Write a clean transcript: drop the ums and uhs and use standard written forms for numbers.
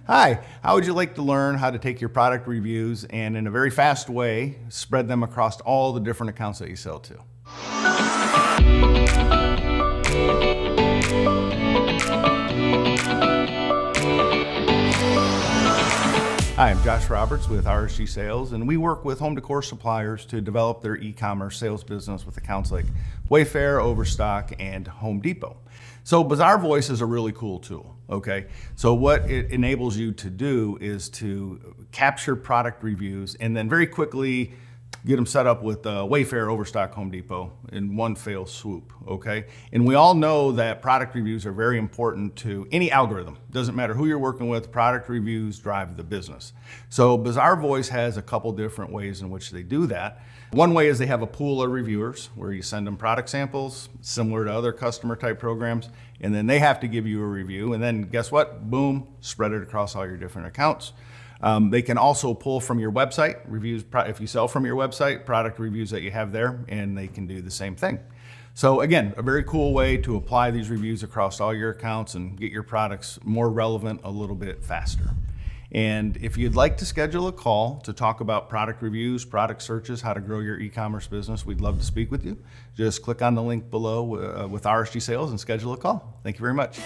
Hi, how would you like to learn how to take your product reviews and in a very fast way, spread them across all the different accounts that you sell to? Hi, I'm Josh Roberts with RSG Sales, and we work with home decor suppliers to develop their e-commerce sales business with accounts like Wayfair, Overstock, and Home Depot. So Bazaarvoice is a really cool tool, okay? So what it enables you to do is to capture product reviews and then very quickly get them set up with Wayfair, Overstock, Home Depot in one fell swoop, okay? And we all know that product reviews are very important to any algorithm. Doesn't matter who you're working with, product reviews drive the business. So Bazaarvoice has a couple different ways in which they do that. One way is they have a pool of reviewers where you send them product samples, similar to other customer type programs, and then they have to give you a review, and then guess what? Boom, spread it across all your different accounts. They can also pull from your website reviews, if you sell from your website, product reviews that you have there, and they can do the same thing. So again, a very cool way to apply these reviews across all your accounts and get your products more relevant a little bit faster. And if you'd like to schedule a call to talk about product reviews, product searches, how to grow your e-commerce business, we'd love to speak with you. Just click on the link below with RSG Sales and schedule a call. Thank you very much.